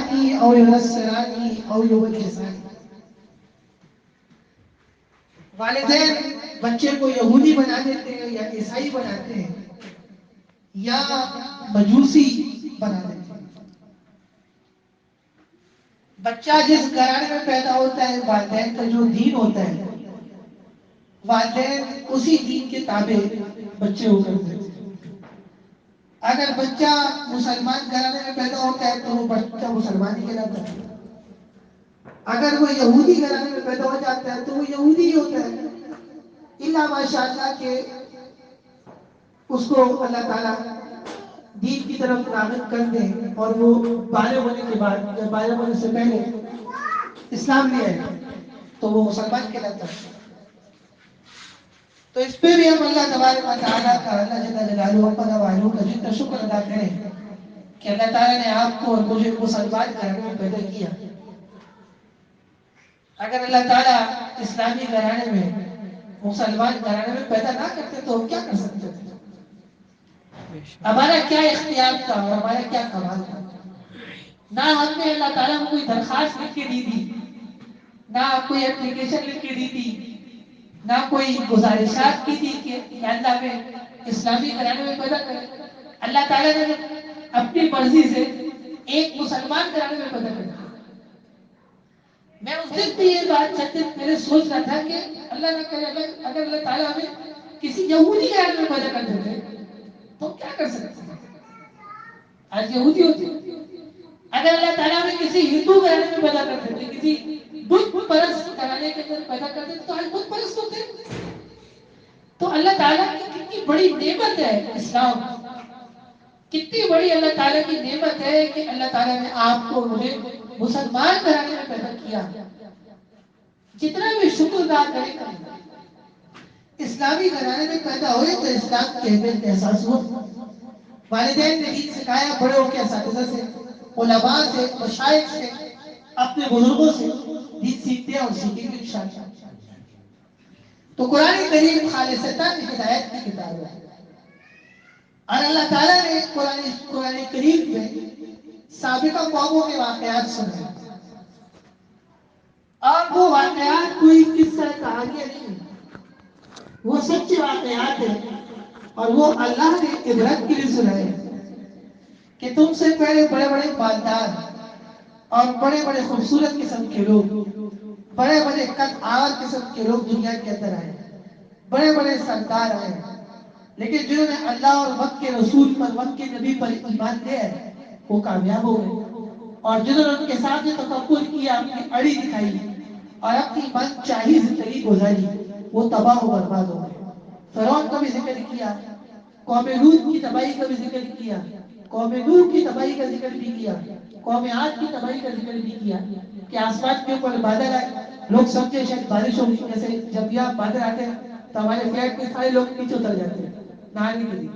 یہودانی او ینصرانی او یمجسانی. والدین بچے کو یہودی بنا دیتے ہیں یا عیسائی بناتے ہیں یا مجوسی بنا دیتے ہیں. بچہ جس گھرانے میں پیدا ہوتا ہے والدین کا جو دین ہوتا ہے والدین اسی دین کے تابع بچے ہو کر دیتے ہیں. اگر بچہ مسلمان گھرانے میں پیدا ہوتا ہے تو وہ بچہ مسلمان ہی کہلاتا ہے. اگر وہ یہودی گھرانے میں پیدا ہو جاتا ہے تو وہ یہودی ہی ہوتا ہے. الا ماشاء اللہ کہ اس کو اللہ تعالیٰ دین کی طرف راغب کر دیں اور وہ بالغ ہونے کے بعد یا بالغ ہونے سے پہلے اسلام لے آئے تو وہ مسلمان کہلاتا ہے. تو اس پہ بھی ہم اللہ تبارک و تعالیٰ کا اللہ جل جلالہ کا جتنا شکر ادا کریں کہ اللہ تعالیٰ نے آپ کو اور مجھے مسلمان گھرانے میں پیدا کیا. اگر اللہ تعالیٰ اسلامی گھرانے میں مسلمان گھرانے میں پیدا نہ کرتے تو ہم کیا کر سکتے تھے؟ ہمارا کیا اختیار تھا اور ہمارا کیا کمال تھا؟ نہ ہم نے اللہ تعالیٰ کو کوئی درخواست لکھ کے دی تھی، نہ کوئی اپلیکیشن لکھ کے دی تھی، نہ کوئی گزارشات کی تھی کہ اللہ میں اسلامی گھرانے میں پیدا کرے. اللہ تعالیٰ نے اپنی مرضی سے ایک مسلمان گھرانے میں پیدا کر دیا. میں اس دن بھی یہ بات چند دن پہلے سوچ رہا تھا کہ اللہ نہ کرے اگر اللہ تعالیٰ ہمیں کسی یہودی گھرانے میں پیدا کر دیتے تو کیا کر سکتے ہیں؟ آج یہودی ہوتے. اگر اللہ تعالیٰ ہمیں کسی ہندو گھرانے میں پیدا کر دیتے، کسی بت پرست گھرانے کے اندر پیدا کر دیتے تو آج بت پرست ہوتے. تو اللہ تعالیٰ کی کتنی بڑی نعمت ہے اسلام، کتنی بڑی اللہ تعالیٰ کی نعمت ہے کہ اللہ تعالیٰ نے آپ کو مجھے مسلمان گھرانے میں پیدا کیا. جتنا بھی شکر ادا کرے کم. اسلامی گھرانے میں پیدا ہوئے تو اسلام کی اہمیت کا احساس ہوا. والدین نے دین سکھایا، بڑے ہو کے اساتذہ سے، علماء سے، مشائخ سے، اپنے بزرگوں سے دین سیکھتے ہیں اور سیکھیں گے انشاءاللہ. تو قرآن کریم خالصتاً ہدایت کی کتاب ہے اور اللہ تعالیٰ نے قرآن کریم میں سابقہ قوموں کے واقعات سنائے اور وہ واقعات کوئی قصہ کہانیاں نہیں ہیں، وہ سچے واقعات ہیں اور وہ اللہ نے عبرت کے لیے سنائے کہ تم سے پہلے بڑے بڑے مالدار اور بڑے بڑے خوبصورت قسم کے لوگ، بڑے بڑے قد آور قسم کے لوگ دنیا کے اندر آئے، بڑے بڑے سردار آئے، لیکن جنہوں نے اللہ اور وقت کے رسول پر، وقت کے نبی پر ایمان لے آئے وہ کامیاب ہو گئے. اور جنہوں نے ان کے ساتھ یہ تکبر کیا، اپنی اڑی دکھائی اور اپنی من چاہی زندگی گزاری، وہ تباہ و برباد ہو گئے. فرعون کا بھی ذکر کیا، قوم لوط کی تباہی کا بھی ذکر کیا، قوم نوح کی تباہی کا ذکر بھی کیا، قوم عاد کی تباہی کا ذکر بھی کیا کہ آسمان کے اوپر بادل آئے، لوگ سمجھے شاید بارش ہوگی. جیسے جب یہاں بادل آتے ہیں تو ہمارے فلیٹ کے سارے لوگ نیچے اتر جاتے ہیں نہانے کے لیے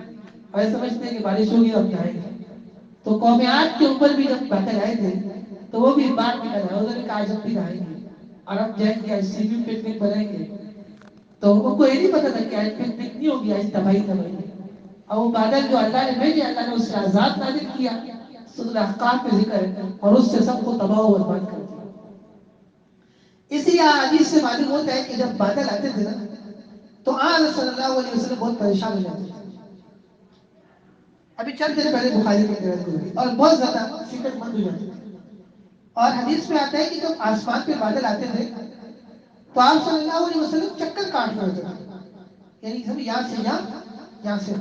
اور سمجھتے ہیں کہ بارش ہوگی اور نہائیں گے. تو قوم عاد کے اوپر بھی جب بادل آئے تھے تو وہ بھی بات نکل آئے، انہوں نے کہا جب بھی نہائیں گے اور ہم جائیں گے سوئمنگ پکنک بنائیں گے. تو ان کو یہ نہیں پتا تھا کہ آج پکنک نہیں ہوگی، آج تباہی تباہی. اور وہ بادل جو اللہ نے بھیجے، اللہ نے اس سے عذاب نازل کیا، سورہ احقاف میں ذکر ہے، اور اس سے سب کو تباہ و برباد کر دیا. اس لیے حدیث سے معلوم ہوتا ہے کہ جب بادل آتے تھے نا تو آن صلی اللہ علیہ وسلم بہت پریشان ہو جاتے تھے. ابھی چند دن پہلے بخاری کی روایت گزری اور بہت زیادہ فکر مند ہو جاتے تھے. اور حدیث میں آتا ہے کہ جب آسمان پہ بادل آتے تھے تو آپ صلی اللہ علیہ وسلم چکر کاٹ رہے ہوتے تھے، یعنی یہاں سے یہاں سے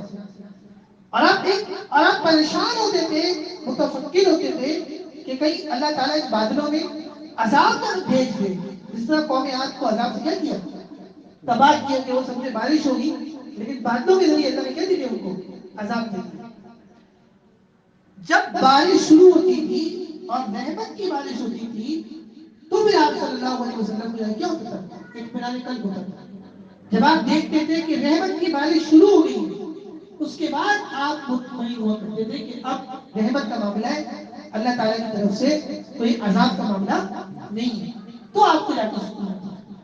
اور آپ پریشان ہوتے تھے، متفکر ہوتے تھے کہ کہیں اللہ تعالیٰ اس بادلوں میں عذاب نہ بھیج دے. جس طرح قوم عاد کو عذاب سے کیا تباہ کیا کہ وہ سمجھے بارش ہوگی، لیکن بادلوں کے ذریعے اللہ نے کیا دیا ان کو عذاب دے دیا. جب بارش شروع ہوتی تھی اور رحمت کی بارش ہوتی تھی تو پھر آپ صلی اللہ علیہ وسلم کو کیا ہوتا تھا؟ اطمینان قلب ہوتا تھا. جب آپ دیکھتے تھے کہ رحمت کی بارش شروع ہو گئی اس کے بعد آپ مطمئن ہوا کرتے تھے کہ اب رحمت کا معاملہ ہے، اللہ تعالیٰ کی طرف سے کوئی عذاب کا معاملہ نہیں ہے، تو آپ کو جا کے سکون ہوتا ہے.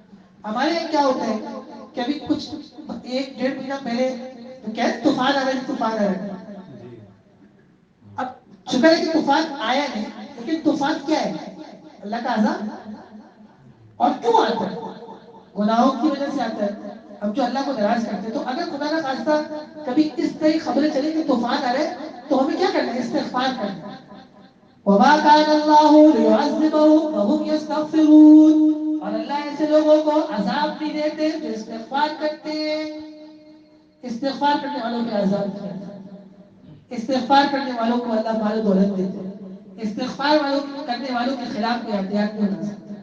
ہمارے یہاں کیا ہوتا ہے کہ ابھی کچھ 1-1.5 مہینہ پہلے تو کیا ہے طوفان آ رہا ہے، طوفان آ رہا ہے. اب شکر ہے کہ طوفان آیا نہیں، لیکن طوفان کیا ہے؟ اللہ کا عذاب. اور کیوں آتا ہے؟ گناہوں کی وجہ سے آتا ہے. ہم جو اللہ کو ناراض کرتے ہیں. تو اگر خدا نہ خواستہ کبھی اس طرح خبریں چلیں کہ طوفان آ رہے تو ہمیں کیا کرنا ہے؟ استغفار کرنا ہے. وَمَا كَانَ اللَّهُ لِيُعَذِّبَهُمْ وَهُمْ يَسْتَغْفِرُونَ. اور اللہ ایسے لوگوں کو عذاب نہیں دیتے جو استغفار کرتے ہیں. استغفار کرنے والوں کے عذاب نہیں کرتے. استغفار کرنے والوں کو اللہ مال و دولت دیتے ہیں. استغفار کرنے والوں کے خلاف کوئی احتیاط نہیں بنا سکتا.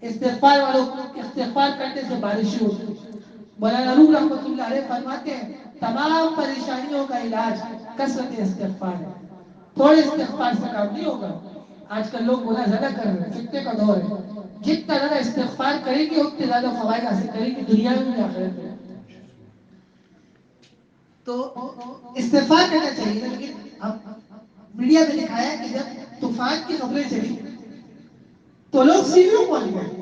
استغفار والوں استغفار کرنے سے بارشیں ہوتی ہیں. مولانا روح رحمۃ اللہ علیہ فرماتے ہیں تمام پریشانیوں کا علاج کثرت استغفار ہے. تھوڑے استغفار سے کام نہیں ہوگا. آج کل لوگ گناہ زیادہ کر رہے ہیں. فتنے کا دور ہے. جتنا زیادہ استغفار کریں گے اتنے زیادہ فوائد حاصل کریں گے دنیا میں بھی آخرت میں. تو استغفار کرنا چاہیے. لیکن اب میڈیا میں دکھایا کہ جب طوفان کی خبریں چلی تو لوگ سیڑھیوں پہنچ گئے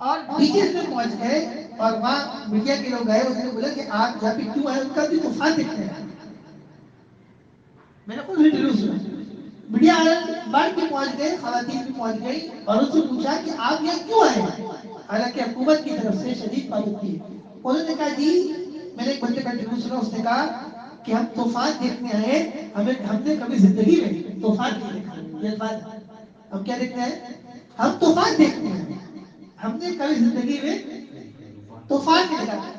اور بیچز میں پہنچ گئے. اور وہاں میڈیا کے لوگ گئے. انہوں نے بولا کہ آپ یہاں پہ کیوں آئے؟ ان کا بھی طوفان دیکھنے آئے. میں نے خود انٹرویو سنا. میڈیا بڑھ کے پہنچ گئے. خواتین بھی پہنچ گئی اور ان سے پوچھا کہ آپ یہاں کیوں آئے؟ حالانکہ حکومت کی طرف سے شدید پابندی ہے. انہوں نے کہا جی میں نے ایک بندے کا انٹرویو سنا. اس نے کہا کہ ہم طوفان دیکھنے آئے. ہم نے کبھی زندگی میں طوفان نہیں دیکھا. یہ الفاظ ہم کیا دیکھتے ہیں؟ ہم طوفان دیکھتے ہیں. ہم نے کبھی زندگی میں طوفان نہیں دیکھا.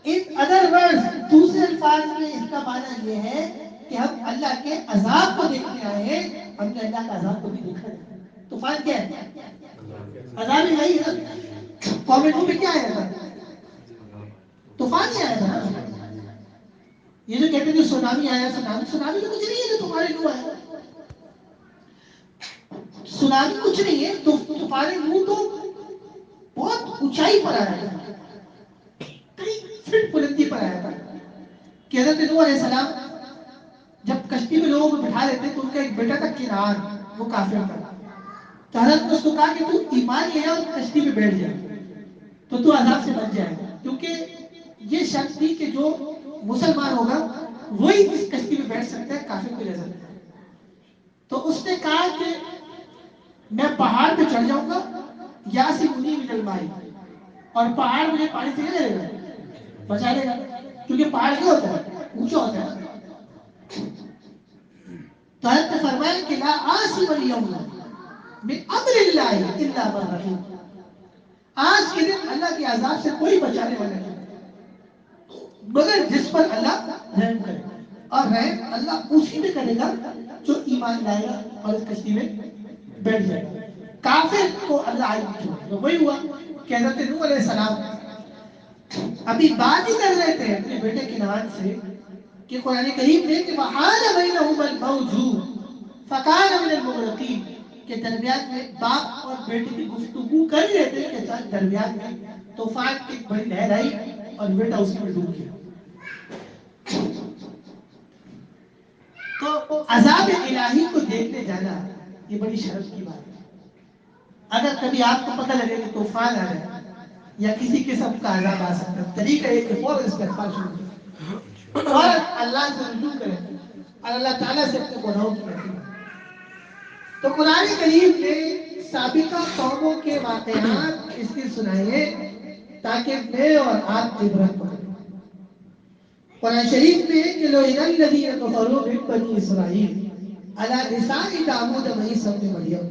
ان ادر ورڈ دوسرے الفاظ میں اس کا معنی یہ ہے کہ ہم اللہ کے عذاب کو دیکھنے آئے ہیں. ہم نے اللہ کا عذاب کو بھی دیکھا ہے. طوفان کیا ہے؟ عذاب ہی ہے نا. قوم نوح میں کیا آیا تھا؟ طوفان ہی آیا تھا نا. یہ جو کہتے ہیں سونامی آیا. سونامی تو کچھ نہیں ہے جو تمہارے نوح آیا. سونامی کچھ نہیں ہے. تمہارے نوح تو بہت اونچائی پر آیا تھا. کئی فٹ بلندی پر آیا تھا. کہ حضرت نوح علیہ السلام جب کشتی میں لوگوں کو بٹھا لیتے تو ان کا ایک بیٹا تھا کنعان. وہ کافر تھا. تو حضرت نے اس کو کہا کہ تو ایمان لے آ اور کشتی میں بیٹھ جا تو عذاب سے بچ جائے گا. کیونکہ یہ شرط تھی کہ جو مسلمان ہوگا وہی اس کشتی میں بیٹھ سکتا ہے. کافر کو لے سکتا ہے. تو اس نے کہا کہ میں پہاڑ پہ چڑھ جاؤں گا یا سے منی من المائی. اور پہاڑ مجھے پانی سے کیا لے گا؟ بچا لے گا. کیونکہ پہاڑ کیا ہوتا ہے؟ اونچا ہوتا ہے نا. تو حضرت نے فرمایا کہ لا عاصم اليوم من امر اللہ الا من رحم. آج کے دن اللہ کے عذاب سے کوئی بچانے والا نہیں مگر جس پر اللہ رحم کرے. اور رحم اللہ اسی میں کرے گا جو ایمان لائے گا اور اس کشتی میں بیٹھ جائے گا. کافر کو اللہ عائد نہیں چھوڑے گا. وہی ہوا کہ حضرت نوح علیہ السلام ابھی بات ہی کر رہے تھے اپنے بیٹے کنعان سے کہ قرآن کریم میں کہ وحال بینہما الموج فکان من المغرقین کے درمیان میں باپ اور بیٹے کی گفتگو کر رہے تھے کہ درمیان میں طوفان کی بڑی لہر آئی اور بیٹا اسی میں ڈوب گیا. تو عذاب الہی کو دیکھنے جانا یہ بڑی شرم کی بات ہے. اگر کبھی آپ کو پتہ لگے کہ طوفان آ رہا ہے یا کسی قسم کا عذاب آ سکتا ہے طریقہ یہ کہ فوراً استغفار شروع کریں. فوراً اللہ سے رجوع کریں اور اللہ تعالیٰ سے اپنے گناہوں کی معافی مانگیں. تو قرآن کریم نے سابقہ قوموں کے واقعات اس لیے سنائے تاکہ میں اور آپ عبرت پکڑیں. قرآن شریف میں ہے کہ لوئن الذین کفروا من بنی اسرائیل علی لسان داؤد وعیسی ابن مریم.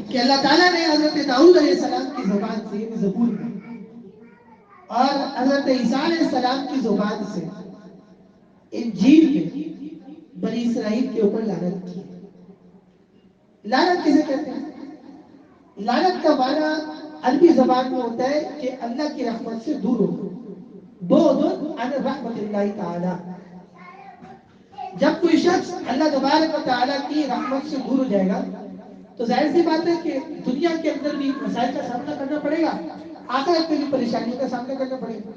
کہ اللہ تعالیٰ نے حضرت داؤد علیہ السلام کی زبان سے زبور میں اور حضرت عیسیٰ علیہ السلام کی زبان سے انجیل میں بنی اسرائیل کے اوپر لعنت کی. لعنت کسے کہتے ہیں؟ لعنت کا معنی عربی زبان میں ہوتا ہے کہ اللہ کی رحمت سے دور ہونا. بعد عن رحمت اللہ تعالی. جب کوئی شخص اللہ تبارک و تعالیٰ کی رحمت سے دور ہو جائے گا تو ظاہر سی بات ہے کہ دنیا کے اندر بھی مسائل کا سامنا کرنا پڑے گا. آخرت میں بھی پریشانیوں کا سامنا کرنا پڑے گا.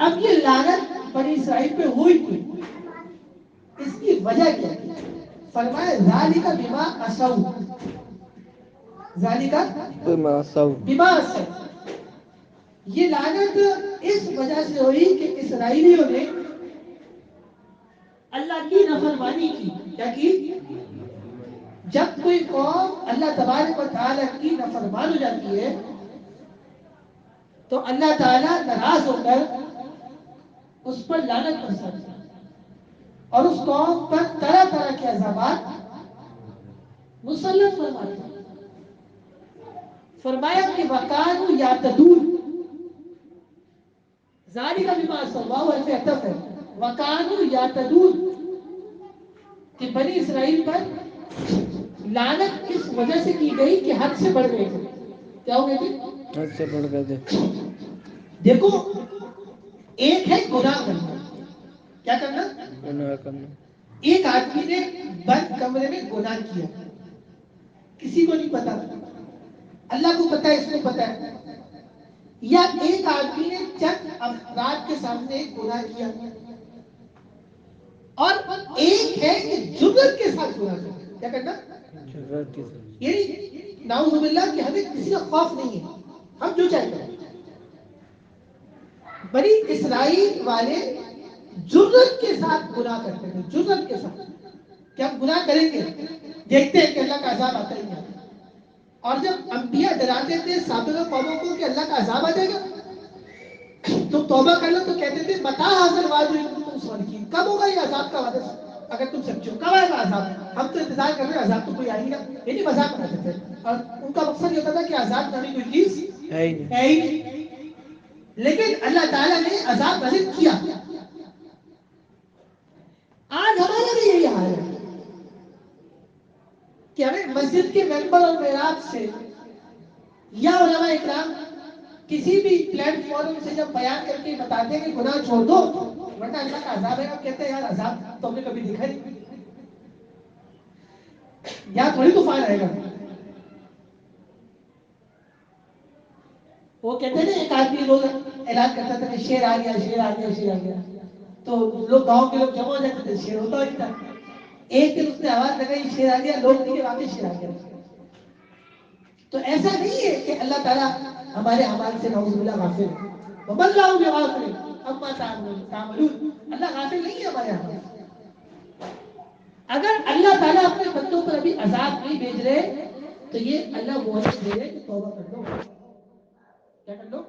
اب یہ لعنت بنی اسرائیل پہ ہوئی کیوں؟ اس کی وجہ کیا ہے؟ فرمایا ذالک بما عصوا. ذالک بما عصوا. یہ لعنت اس وجہ سے ہوئی کہ اسرائیلیوں نے اللہ کی نافرمانی کی. کیا کی؟ جب کوئی قوم اللہ تبارک و تعالیٰ کی نافرمان ہو جاتی ہے تو اللہ تعالیٰ ناراض ہو کر اس پر لعنت برساتا ہے اور اس قوم پر طرح طرح کے عذابات مسلط فرماتے ہیں. فرمایا کہ وَقَانُوا يَعْتَدُونَ ذَلِكَ بِمَا عَصَوْا الف عطف ہے. وَقَانُوا يَعْتَدُونَ کہ بنی اسرائیل پر لعنت اس وجہ سے کی گئی کہ حد سے بڑھ گئے تھے. کیا ہو گئے تھے؟ حد سے بڑھ گئے تھے. دیکھو ایک ہے گناہ کرنا. کیا کرنا؟ گناہ کرنا. ایک آدمی نے بند کمرے میں گناہ کیا, کسی کو نہیں پتا, اللہ کو پتا ہے, اس کو پتا ہے. یا ایک آدمی نے چند افراد کے سامنے ایک گناہ کیا, اور ایک ہے کہ جرت کے ساتھ گناہ کرنا. کیا کرنا؟ جرات کے ساتھ. یعنی نعوذ باللہ کہ ہمیں کسی کا خوف نہیں ہے, ہم جو چاہتے ہیں. بنی اسرائیل والے جرت کے ساتھ گناہ کرتے تھے, جرت کے ساتھ کہ ہم گناہ کریں گے, دیکھتے ہیں کہ اللہ کا عذاب آتا ہی نہیں. اور جب انبیاء ڈراتے تھے سابقہ قوموں کو کہ اللہ کا عذاب آ جائے گا تو توبہ کر لو, تو کہتے تھے متا حاضر وعد تم صالحین, کب ہوگا یہ عذاب کا وعدہ اگر تم سچے ہو, کب آئے گا عذاب؟ ہم تو انتظار کر رہے ہیں, عذاب تو کوئی آئے گا. یعنی مذاق بناتے تھے, اور ان کا مقصد یہ ہوتا تھا کہ عذاب نامی کوئی چیز ہے ہی ہے ہی نہیں. لیکن اللہ تعالیٰ نے عذاب نازل کیا. آج ہمارا بھی یہی حال ہے کہ ہمیں مسجد کے ممبر اور محراب سے یا علماء اکرام کسی بھی پلیٹ فارم سے جب بیان کر کے بتاتے ہیں کہ گناہ چھوڑ دو ورنہ اللہ کا عذاب ہے, آپ کہتے ہیں یار عذاب تو ہم نے کبھی دیکھا نہیں, یہاں تھوڑی طوفان آئے گا. وہ کہتے ہیں نا ایک آدمی روز اعلان کرتا تھا کہ شیر آ گیا, شیر آ گیا, شیر آ گیا, تو لوگ گاؤں کے لوگ جمع ہو جاتے تھے, شیر ہوتا ہی تھا. ایک دن اس نے آواز لگائی شیر آ گیا, لوگ نہیں کہ واقعی شیر آ گیا. تو ایسا نہیں ہے کہ اللہ تعالیٰ ہمارے اعمال سے نعوذ باللہ غافل ہے. وَمَا اللَّهُ بِغَافِلٍ عَمَّا تَعْمَلُونَ, اللہ غافل نہیں ہے ہمارے اعمال سے. اگر اللہ تعالیٰ اپنے بندوں پر ابھی عذاب نہیں بھیج رہے تو یہ اللہ مہلت دے رہے کہ توبہ کر لو. کیا کر لو؟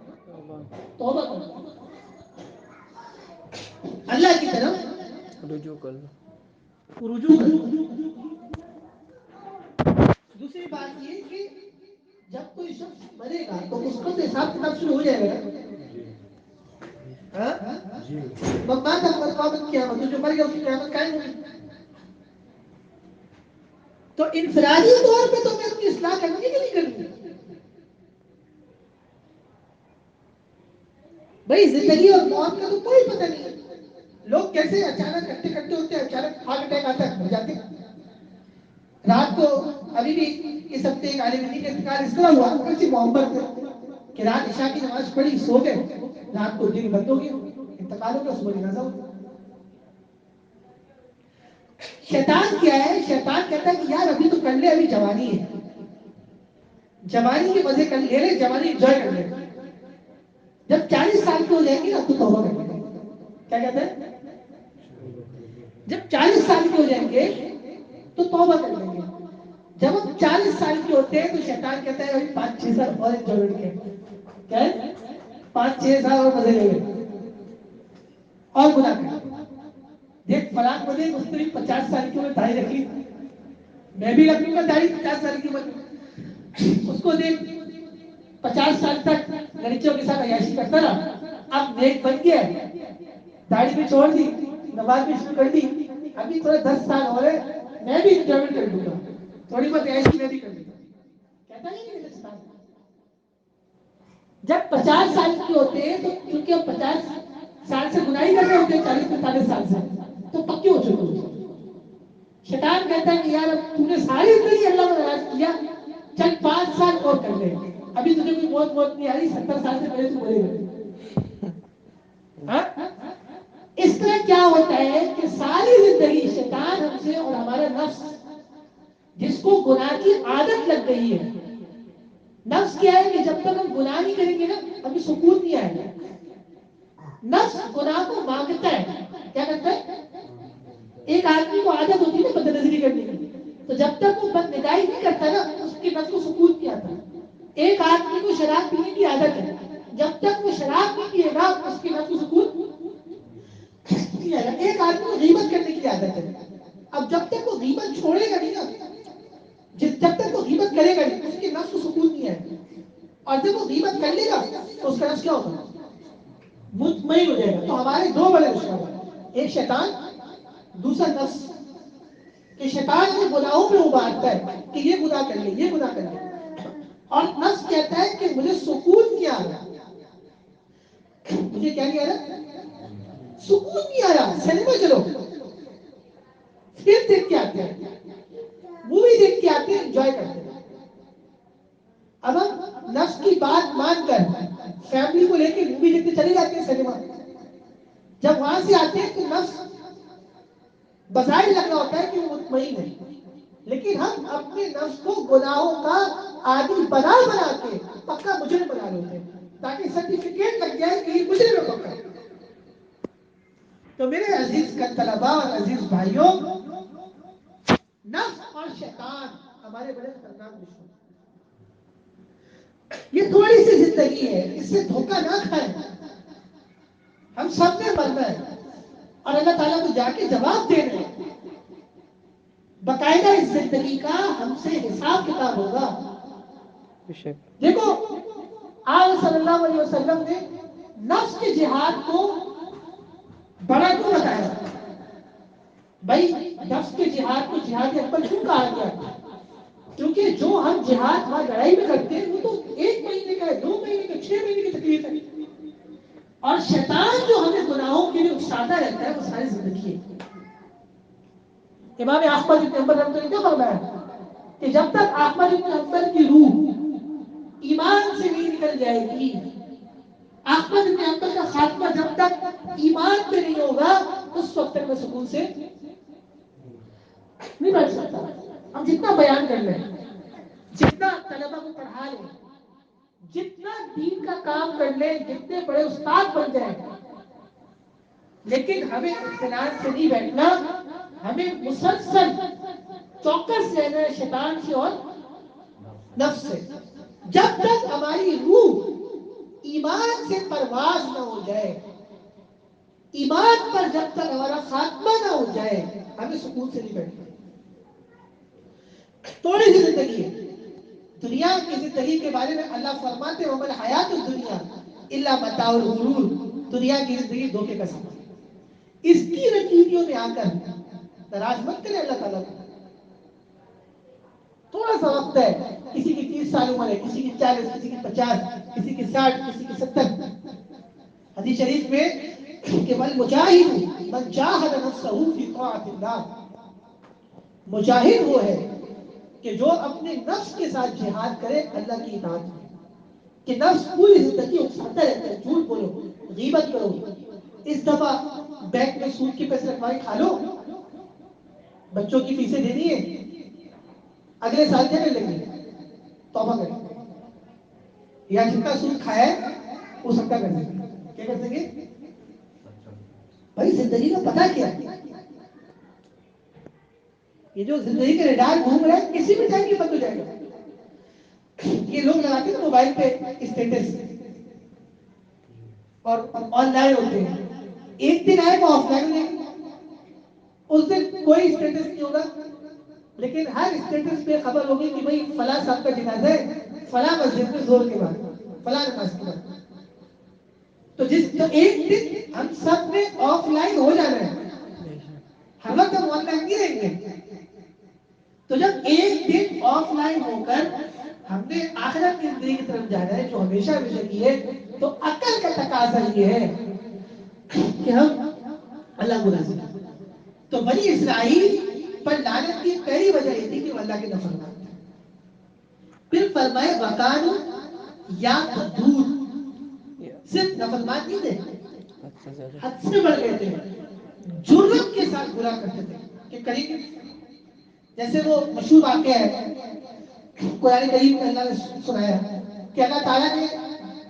توبہ کر لو, اللہ کی طرف رجوع کر لو. رجوع کر لو. دوسری بات یہ کہ جب کوئی شخص مرے گا تو اس کا تو حساب کتاب شروع ہو جائے گا. بات قیامت قیامت, جو مر گیا اس کی قیامت قائم ہوگی. تو انفرادی طور پہ تو میں اپنی اصلاح کرنی کہ نہیں کرنی؟ بھائی زندگی اور موت کا تو کوئی پتہ نہیں. لوگ کیسے اچانک کٹے کٹے ہوتے ہیں, اچانک ہارٹ اٹیک آتا ہے, مر جاتے. رات کو ابھی بھی اس ہفتے ایک عالم دین کا انتقال اس طرح ہوا اچھی محبت ہے کہ رات عشاء کی نماز پڑھی, سو گئے, رات کو دن بند ہو گیا, انتقال ہو گیا, صبح جنازہ ہو گیا. شیطان کیا ہے؟ شیطان کہتا ہے کہ یار ابھی تو کر لے, ابھی جوانی ہے, جوانی کے مزے کر لے, جوانی انجوائے کر لے. جب 40 سال کے ہو جائیں گے نا تو توبہ کر لیں گے. کیا کہتے ہیں؟ جب 40 سال کے ہو جائیں گے تو توبہ کر لیں گے. جب ہم 40 سال کے ہوتے ہیں تو شیطان کہتا ہے ابھی 5-6 سال اور انجوائے کر کے, کیا ہے 5-6 سال اور مزے لے لیں اور گناہ کر. دیکھ فلاں کو دیکھ, اس نے بھی 50 سال کی عمر داڑھی رکھی, میں بھی رکھ لوں گا داڑھی 50 سال کی عمر میں. اس کو دیکھ 50 سال تک لڑکیوں کے ساتھ عیاشی کرتا رہا, اب نیک بن گیا, داڑھی بھی چھوڑ دی, نماز بھی شروع کر دی, ابھی تھوڑے 10 سال ہو رہے, میں بھی انجوائمنٹ کر لوں گا, تھوڑی بہت عیاشی میں بھی کر لوں گا. کہتا نہیں کہ جب 50 سال کے ہوتے ہیں تو کیونکہ ہم 50 سال سے گناہی کر رہے ہوتے ہیں, 40-45 سال سے تو پکے ہو چکے ہوتے ہیں. شیطان کہتا ہے کہ یار اب تو نے ساری زندگی اللہ کو ناراض کیا, چل 5 سال اور کر لے, ابھی تجھے کوئی موت نہیں آ رہی, 70 سال سے پہلے تو مرے گا. اس طرح کیا ہوتا ہے کہ ساری زندگی شیطان ہم سے اور ہمارا نفس جس کو گناہ کی عادت لگ گئی ہے, نفس کیا ہے کہ جب تک ہم گناہ نہیں کریں گے نا ابھی سکون نہیں آئے گا. نفس گناہ کو مانگتا ہے, کیا کرتا ہے, ایک آدمی کو عادت ہوتی ہے نا بد نظری کرنے کی، تو جب تک وہ بد نگاہی نہیں کرتا نا اس کے نفس کو سکون نہیں آتا. ایک آدمی کو شراب پینے کی عادت ہے، جب تک وہ شراب نہیں پیے گا اس کے نفس کو سکون نہیں آئے گا. ایک آدمی کو غیبت کرنے کی عادت ہے، اب جب تک وہ غیبت چھوڑے گا نہیں نا، جب تک وہ غیبت کرے گا نہیں اس کے نفس کو سکون نہیں آئے گا. اور جب وہ غیبت کر لے گا تو اس کا نفس کیا ہوگا؟ مطمئن ہو جائے گا. تو ہمارے دو بڑے دشمن ہیں، ایک شیطان، دوسرا نفس. کہ شیطان ہمیں گناہوں پہ ابھارتا ہے کہ یہ گناہ کر لے، یہ گناہ کر لے، اور نفس کہتا ہے کہ مجھے سکون نہیں آ رہا. مجھے کیا نہیں آ رہا؟ سکون نہیں آ رہا. سنیما چلو، فلم دیکھ کے آتے ہیں، مووی دیکھ کے آتے ہیں، انجوائے کرتے ہیں. اب ہم نفس کی بات مان کر فیملی کو لے کے مووی دیکھتے چلے جاتے ہیں سنیما. جب وہاں سے آتے ہیں تو نفس بظاہر لگ رہا ہوتا ہے کہ وہ مطمئن ہے، لیکن ہم اپنے نفس کو گناہوں کا عادی بنا کے پکا مجرم بنا رہے ہوتے ہیں تاکہ سرٹیفکیٹ لگ جائے کہ یہ مجرم ہے پکا. تو میرے عزیز کا طلباء اور عزیز بھائیوں، نفس اور شیطان ہمارے بڑے خطرناک دشمن. یہ تھوڑی سی زندگی ہے، اس سے دھوکہ نہ کھائیں. ہم سب نے مرنا ہے اور اللہ تعالیٰ کو جا کے جواب دے رہے ہیں. باقاعدہ اس زندگی کا ہم سے حساب کتاب ہوگا. دیکھو آج صلی اللہ علیہ وسلم نے نفس کے جہاد کو بڑا کیوں بتایا؟ بھائی نفس کے جہاد کو جہاد اکبر کیوں کہا گیا؟ کیونکہ جو ہم جہاد وہاں لڑائی میں کرتے ہیں وہ تو 1 مہینے کا ہے، 2 مہینے کا، 6 مہینے کی تکلیف ہے. اور شیطان جو ہمیں گناہوں کے لیے اکساتا رہتا ہے وہ ساری زندگی ہے. امام احمد بن حنبل رحمۃ اللہ نے کیا فرمایا کہ جب تک احمد بن حنبل کی روح ایمان سے نہیں نکل جائے گی، احمد بن حنبل کا خاتمہ جب تک ایمان پہ نہیں ہوگا اس وقت تک میں سکون سے نہیں بیٹھ سکتا. ہم جتنا بیان کر لیں، جتنا طلبہ کو پڑھا لیں، جتنا دین کا کام کر لیں، جتنے بڑے استاد بن جائیں، لیکن ہمیں اطمینان سے نہیں بیٹھنا. ہمیں مسلسل چوکس رہنا ہے شیطان سے اور نفس سے. جب تک ہماری روح ایمان سے پرواز نہ ہو جائے، ایمان پر جب تک ہمارا خاتمہ نہ ہو جائے ہمیں سکون سے نہیں بیٹھنا. تھوڑی سی زندگی ہے. دنیا کی زندگی کے بارے میں اللہ فرماتے ہیں وَمَا الْحَيَاةُ الدُّنْيَا إِلَّا مَتَاعُ الْغُرُورِ. دنیا کی زندگی دھوکے کا سفر. اس کی رکیویوں میں آ کر ناراض مت کرے اللہ تعالیٰ کو. تھوڑا سا وقت ہے، کسی کی 30 سال عمر ہے، کسی کی 40، کسی کی 50، کسی کی 60، کسی کی 70. حدیث شریف میں کہ وَالْمُجَاهِدُ مَنْ جَاهَدَ نَفْسَهُ فِي طَاعَةِ اللَّهِ. مجاہد وہ ہے کہ جو اپنے نفس کے ساتھ جہاد کرے اللہ کی اطاعت میں. کہ نفس پوری زندگی اکساتا رہتا ہے، جھوٹ بولو، غیبت کرو، اس دفعہ بینک میں سود کے پیسے رکھوائے کھا لو، بچوں کی فیسیں دینی ہے، اگلے سال کیا کر لیں گے؟ توبہ کریں گے. یا جتنا سود کھایا ہے وہ سب کا کر دیں گے. کیا کر دیں گے؟ بھائی زندگی کا پتہ کیا ہے؟ یہ جو زندگی کے ریڈار گھوم رہا ہے کسی بھی ٹائم یہ بند ہو جائے گا. یہ لوگ لگاتے ہیں موبائل پہ اسٹیٹس اور آن لائن ہوتے ہیں. ایک دن آئے وہ آف لائن ہو جائے گی. اس دن کوئی اسٹیٹس نہیں ہوگا، لیکن ہر اسٹیٹس پہ خبر ہوگی کہ بھائی فلاں صاحب کا جنازہ ہے، فلاں مسجد میں زور کے بعد، فلاں نماز کے بعد. تو ایک دن ہم سب نے آف لائن ہو جانا ہے. ہر وقت ہم آن لائن نہیں رہیں گے. تو جب ایک دن آف لائن ہو کر ہم نے آخرت کی زندگی کی طرف جانا ہے جو ہمیشہ ہمیشہ کی ہے، تو عقل کا تقاضا یہ ہے کہ ہم اللہ کو راضی کریں. تو بنی اسرائیل پر لعنت کی پہلی وجہ یہ تھی کہ وہ اللہ کے نافرمان تھے. پھر فرمائے وَقَالُوا يَعْتَدُونَ. صرف نافرمان نہیں تھے، حد سے بڑھ گئے تھے، جرم کے ساتھ برا کرتے تھے کہ کریں گے. جیسے وہ مشہور واقعہ ہے قرآن کریم میں اللہ نے سنایا کہ اللہ تعالیٰ نے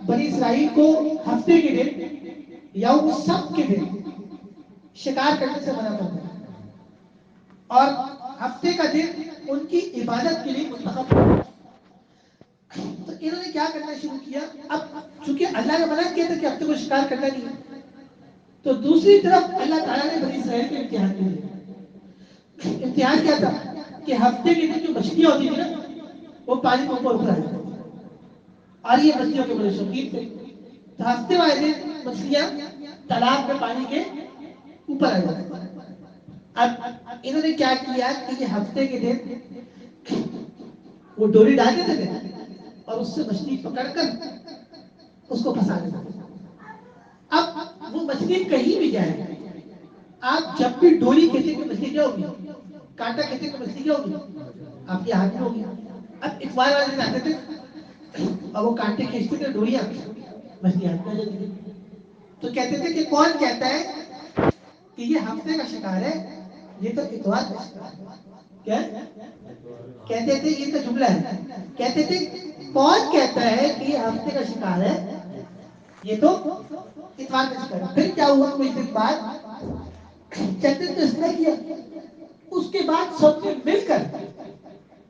بنی اسرائیل کو ہفتے کے دن یوم السبت کے دن شکار کرنے سے منع فرمایا. اور ہفتے کا دن ان کی عبادت کے لیے منتخب ہوا۔ تو انہوں نے کیا کرنا شروع کیا، اب چونکہ اللہ نے منع کیا تھا کہ ہفتے کو شکار کرنا نہیں ہے، تو دوسری طرف اللہ تعالیٰ نے بنی اسرائیل کے امتحان کے لیے، امتحان کیا تھا کہ ہفتے کے دن جو مچھلیاں ہوتی تھی نا وہ پانی کے اوپر اٹھ آئی، اور یہ مچھلیوں کے بڑے شوقین تھے، تو ہفتے والے دن مچھلیاں تالاب میں پانی کے اوپر آ جاتی۔ اب انہوں نے کیا کیا کہ یہ ہفتے کے دن وہ ڈوری ڈال دیتے تھے اور اس سے مچھلی پکڑ کر اس کو پھنسا دیتے تھے۔ اب وہ مچھلی کہیں بھی جائے، آپ جب بھی ڈوری کھینچیں گے مچھلی کیا ہوگی، کانٹا کھینچیں گے مچھلی کیا ہوگی، آپ کے ہاتھ میں ہوگی۔ اب اتوار والے دن آتے تھے اور وہ کانٹے کھینچتے تھے ڈوریاں، مچھلی ہاتھ میں آ جاتی تھی۔ تو کہتے تھے کہ کون کہتا ہے کہ یہ ہفتے کا شکار ہے، یہ تو اتوار کا شکار ہے۔ کیا کہتے تھے، یہ تو جملہ ہے، کہتے تھے کون کہتا ہے کہ یہ ہفتے کا شکار ہے، یہ تو اتوار کا شکار ہے۔ پھر کیا ہوا، کچھ دن بعد چند دن تو اس نے کیا، اس کے بعد سب نے مل کر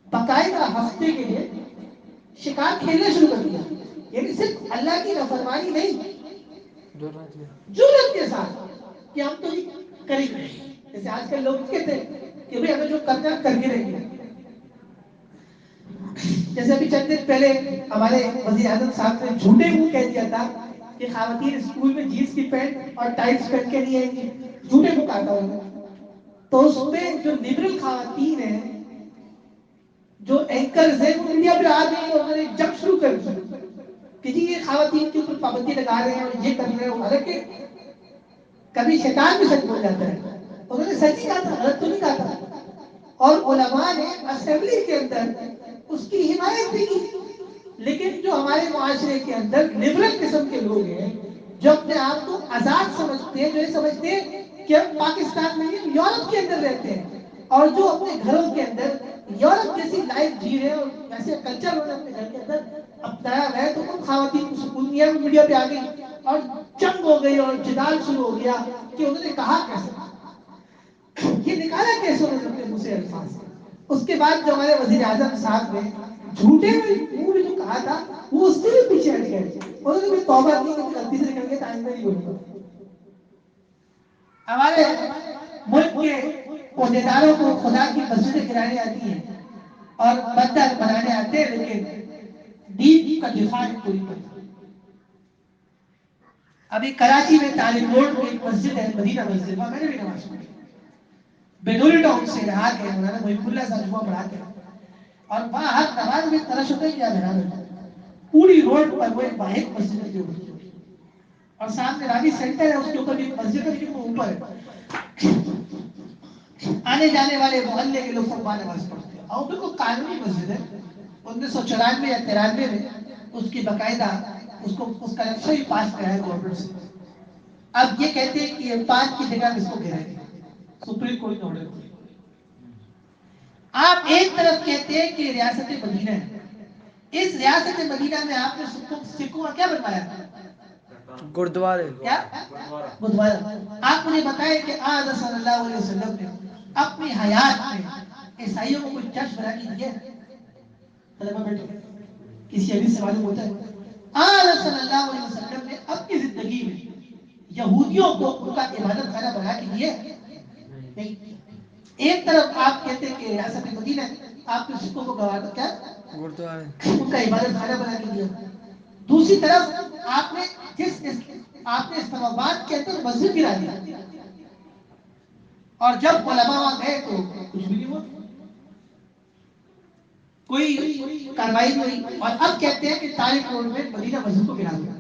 باقاعدہ ہفتے کے لیے شکار کھیلنا شروع کر دیا، یعنی صرف اللہ کی نافرمانی نہیں، جرأت کے ساتھ کہ ہم تو یہ کریں گے۔ جیسے آج کل لوگ کہتے ہیں کہ بھئی ہمیں جو کرنا کر کے رہیں گے۔ جیسے ابھی چند دن پہلے ہمارے وزیر اعظم صاحب نے جھوٹے منہ کہہ دیا تھا کہ خواتین اسکول میں جینس کی پینٹ اور ٹائٹس پہن کے نہیں آئیں گی، جھوٹے منہ کہا تھا انہوں نے۔ تو اس میں جو لبرل خواتین ہیں، جو اینکرز ہیں، وہ میڈیا پہ آ گئی اور انہوں نے جنگ شروع کر دی کہ جی یہ خواتین کے اوپر پابندی لگا رہے ہیں اور یہ کر رہے ہیں۔ حالانکہ کبھی شیطان بھی سچ بول جاتا ہے، انہوں نے سچ ہی کہا تھا، غلط تو نہیں کہا تھا۔ اور علماء نے اسمبلی کے اندر اس کی حمایت بھی کی۔ لیکن جو ہمارے معاشرے کے اندر لبرل قسم کے لوگ ہیں، جو اپنے آپ کو آزاد سمجھتے ہیں، جو یہ سمجھتے ہیں کہ ہم پاکستان میں نہیں، یورپ کے اندر رہتے ہیں، اور جو اپنے گھروں کے اندر یورپ جیسی لائف جی رہے ہیں اور ویسے کلچر انہوں نے اپنے گھر کے اندر اپنایا ہے، تو ان خواتین کو سکون نہیں ہے۔ وہ میڈیا پہ آ گئی اور جنگ ہو گئی اور جدال شروع ہو گیا کہ انہوں نے کہا کیسے، یہ نکالا کیسے انہوں نے اپنے منہ سے الفاظ۔ اس کے بعد جو ہمارے وزیر اعظم صاحب نے جھوٹے منہ میں جو کہا تھا وہ اس سے بھی پیچھے ہٹ گئے، انہوں نے بھی توبہ کی کہ غلطی سے نکل گیا، آئندہ نہیں بولوں گا۔ ہمارے ملک کے عہدیداروں کو خدا کی مسجدیں گرانے آتی ہیں اور بندر بنانے آتے ہیں، لیکن دین کا دفاع کوئی نہیں۔ ابھی کراچی میں طالب روڈ میں ایک مسجد ہے، مدینہ مسجد، وہاں میں نے بھی نماز پڑھی۔ بیدوری ٹاؤن سے رہا کے مولانا محب اللہ صاحب جمعہ پڑھاتے ہیں، اور وہاں ہر نماز میں ترش ہوتا ہے کہ یاد ہے پوری روڈ پر وہ ایک واحد مسجد ہے جو ہوتی ہے، اور سامنے راوی سینٹر ہے، اس کے اوپر بھی ایک مسجد ہے لیکن وہ اوپر ہے۔ آنے جانے والے محلے کے لوگ سب وہاں نماز پڑھتے ہیں، اور بالکل قانونی مسجد ہے۔ 1994 یا 93 میں اس کی باقاعدہ اس کا نقشہ ہی پاس کرایا گورنمنٹ سے۔ اب یہ کہتے ہیں کہ یہ پانچ کی جگہ اس کو گرائیں گے، سپریم کورٹ نے آرڈر کیا۔ آپ ایک طرف کہتے ہیں کہ ریاست مدینہ ہے، اس ریاست مدینہ میں آپ نے سکھوں کا کیا بنوایا؟ گردوارے، کیا؟ گردوارہ۔ آپ مجھے بتائیں کہ آج صلی اللہ علیہ وسلم نے اپنی حیات میں عیسائیوں کو کوئی چرچ بنا کے دیا ہے؟ کسی حدیث سے معلوم ہوتا ہے؟ آج صلی اللہ علیہ وسلم نے اپنی زندگی میں یہودیوں کو ان کا عبادت خانہ بنا کے دیا ہے؟ نہیں۔ ایک طرف آپ کہتے ہیں کہ ریاست مدینہ آپ نے سکھوں کو گوارا کیا گردوارے، ان کا عبادت خانہ بنا کے دیا، دوسری طرف آپ نے آپ نے اسلام آباد کے اندر مسجد گرا دیا، اور جب علماء وہاں گئے تو کچھ بھی نہیں ہوا، کوئی کاروائی نہیں ہوئی۔ اور اب کہتے ہیں کہ طالب روڈ میں مدینہ مسجد کو گرا دیا،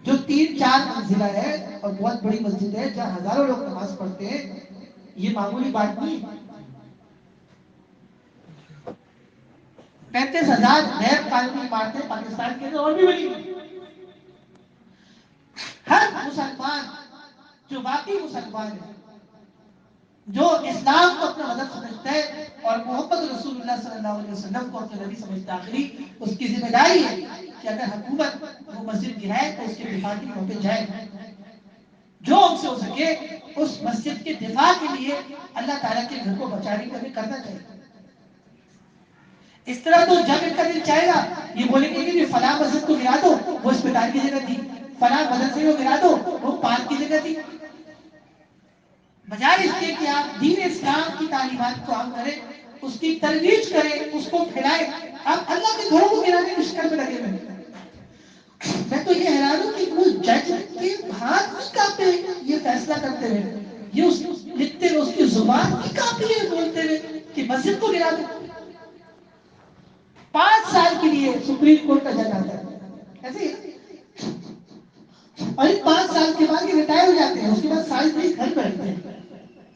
جو 3-4 منزلہ ہے اور بہت بڑی مسجد ہے جہاں ہزاروں لوگ نماز پڑھتے ہیں، یہ معمولی بات نہیں ہے۔ 35,000 غیر قانونی عمارتیں پاکستان کے اندر اور بھی بنی ہوئی۔ ہر مسلمان جو واقعی مسلمان ہے، جو اسلام کو اپنا مذہب سمجھتا ہے اور محمد رسول اللہ صلی اللہ علیہ وسلم کو اپنا نبی سمجھتا ہے، آخری اس کی ذمہ داری ہے کہ اگر حکومت وہ مسجد گرائے تو اس کے دفاع کے لیے وہاں پہ جائے، جو ہم سے ہو سکے اس مسجد کے دفاع کے لیے اللہ تعالیٰ کے گھر کو بچانے کے لیے کرنا چاہیے. اس طرح تو جب ایک کا دل چاہے گا یہ بولیں گے کہ فلاں مسجد کو گرا دو وہ اسپتال کی جگہ تھی, فلاں مدرسے کو گرا دو وہ پارک کی جگہ تھی. بجائے اس کے کہ آپ دین اسلام کی تعلیمات کو عام کریں, اس کی ترویج کریں, اس کو پھیلائیں, آپ اللہ کے گھروں کو گرانے کے شکار میں لگے ہوئے. میں تو یہ حیران ہوں کہ وہ جج کے ہاتھ نہیں کانپتے یہ فیصلہ کرتے ہوئے, یہ اس لکھتے ہوئے اس کی زبان نہیں کانپتی ہے بولتے ہوئے کہ مسجد کو گرا دو. 5 سال کے لیے سپریم کورٹ کا جج آتا ہے ایسے ہی, اور ان 5 سال کے بعد یہ ریٹائر ہو جاتے ہیں, اس کے بعد سال بھی گھر پہ رہتے ہیں.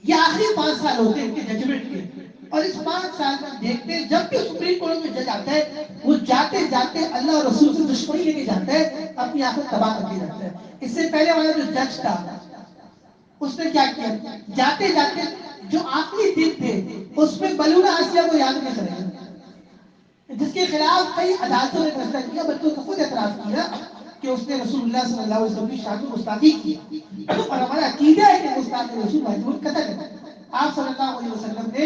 یہ آخری 5 سال ہوتے ہیں ان کے ججمنٹ کے, اور اس 5 سال میں دیکھتے ہیں جب بھی سپریم کورٹ میں جج آتا ہے وہ جاتے جاتے اللہ اور رسول سے دشمنی لے کے جاتا ہے, اپنی آخرت تباہ کر کے جاتا ہے. اس سے پہلے والا جو جج تھا اس نے کیا کیا, جاتے جاتے جو آخری دن تھے اس میں بلونہ آسیہ کو یاد نہیں کرے گا, جس کے خلاف کئی عدالتوں نے فیصلہ کیا, بلکہ اس نے خود اعتراف کیا کہ اس نے رسول اللہ صلی اللہ علیہ وسلم کی شان میں گستاخی کی, اور ہمارا عقیدہ ہے کہ گستاخ رسول واجب قتل ہے. آپ صلی اللہ علیہ وسلم نے